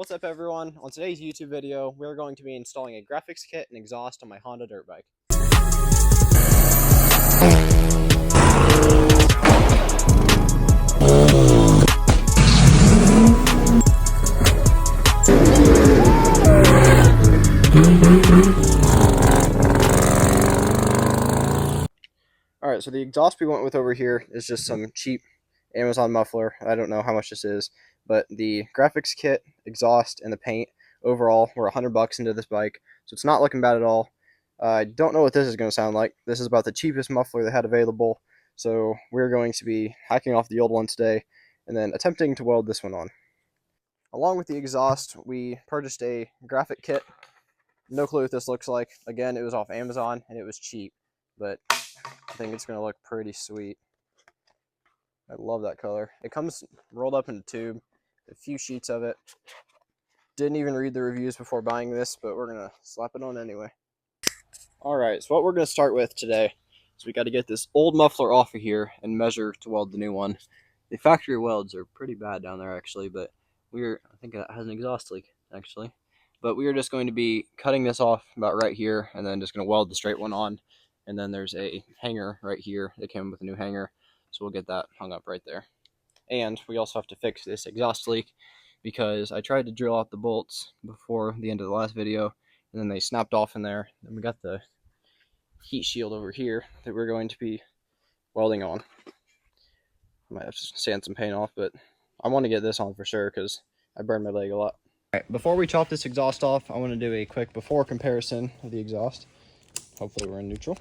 What's up everyone? On today's YouTube video, we're going to be installing a graphics kit and exhaust on my Honda dirt bike. Alright, so the exhaust we went with over here is just some cheap Amazon muffler. I don't know how much this is, but the graphics kit, exhaust, and the paint overall were $100 into this bike, so it's not looking bad at all. I don't know what this is going to sound like. This is about the cheapest muffler they had available, so we're going to be hacking off the old one today and then attempting to weld this one on. Along with the exhaust, we purchased a graphic kit. No clue what this looks like. Again, it was off Amazon and it was cheap, but I think it's going to look pretty sweet. I love that color. It comes rolled up in a tube, a few sheets of it. Didn't even read the reviews before buying this, but we're going to slap it on anyway. Alright, so what we're going to start with today is we got to get this old muffler off of here and measure to weld the new one. The factory welds are pretty bad down there actually, but I think it has an exhaust leak actually. But we are just going to be cutting this off about right here and then just going to weld the straight one on. And then there's a hanger right here that came with a new hanger, so we'll get that hung up right there. And we also have to fix this exhaust leak because I tried to drill out the bolts before the end of the last video and then they snapped off in there. Then we got the heat shield over here that we're going to be welding on. I might have to sand some paint off, but I want to get this on for sure because I burned my leg a lot. Alright, before we chop this exhaust off, I want to do a quick before comparison of the exhaust. Hopefully we're in neutral.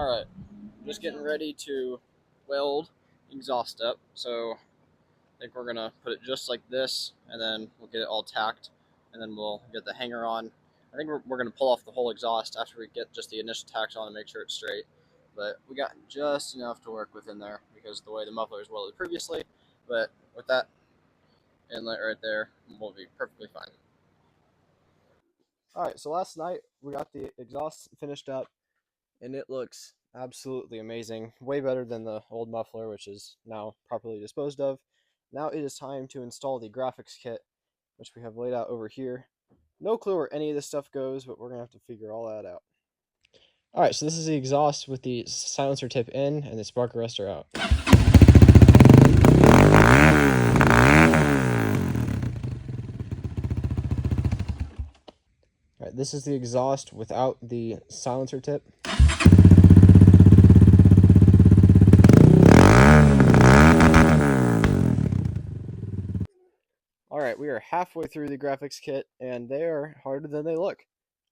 Alright, just getting ready to weld exhaust up, so I think we're going to put it just like this, and then we'll get it all tacked, and then we'll get the hanger on. I think we're going to pull off the whole exhaust after we get just the initial tacks on and make sure it's straight, but we got just enough to work with in there because of the way the muffler is welded previously, but with that inlet right there, we'll be perfectly fine. Alright, so last night we got the exhaust finished up, and it looks absolutely amazing. Way better than the old muffler, which is now properly disposed of. Now it is time to install the graphics kit, which we have laid out over here. No clue where any of this stuff goes, but we're going to have to figure all that out. Alright, so this is the exhaust with the silencer tip in and the spark arrestor out. Alright, this is the exhaust without the silencer tip. Alright, we are halfway through the graphics kit, and they are harder than they look.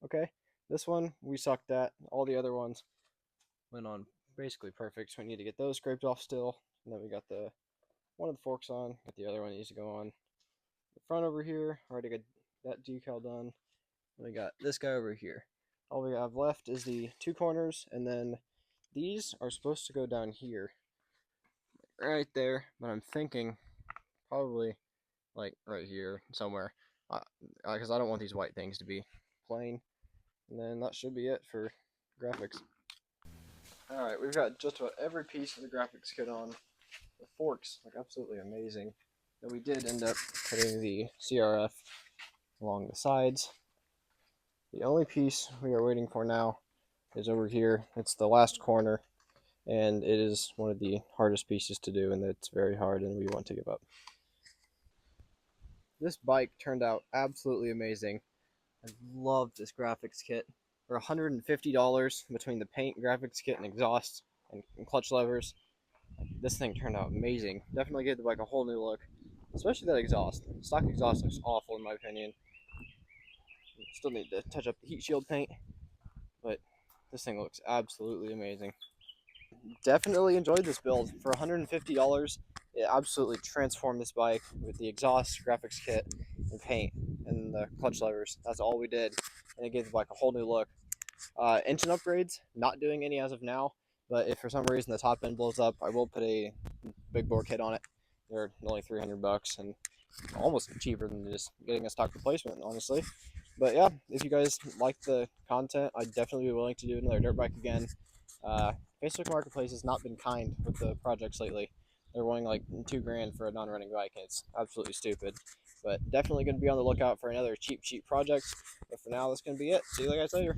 Okay, this one we sucked at. All the other ones went on basically perfect, so we need to get those scraped off still. And then we got one of the forks on, but the other one needs to go on. The front over here, already got that decal done. And we got this guy over here. All we have left is the two corners, and then these are supposed to go down here. Right there, but I'm thinking probably like right here somewhere, because I don't want these white things to be plain. And then that should be it for graphics. Alright, we've got just about every piece of the graphics kit on. The forks look absolutely amazing. And we did end up putting the CRF along the sides. The only piece we are waiting for now is over here. It's the last corner, and it is one of the hardest pieces to do, and it's very hard, and we want to give up. This bike turned out absolutely amazing. I love this graphics kit. For $150 between the paint, graphics kit, and exhaust, and clutch levers, this thing turned out amazing. Definitely gave the bike a whole new look, especially that exhaust. Stock exhaust looks awful in my opinion. Still need to touch up the heat shield paint, but this thing looks absolutely amazing. Definitely enjoyed this build. For $150, it absolutely transformed this bike with the exhaust, graphics kit, and paint, and the clutch levers. That's all we did, and it gave the bike a whole new look. Engine upgrades, not doing any as of now, but if for some reason the top end blows up, I will put a big bore kit on it. They're only $300 and almost cheaper than just getting a stock replacement, honestly. But yeah, if you guys like the content, I'd definitely be willing to do another dirt bike again. Facebook Marketplace has not been kind with the projects lately. They're wanting like $2,000 for a non-running bike, and it's absolutely stupid. But definitely going to be on the lookout for another cheap project. But for now, that's going to be it. See you guys later.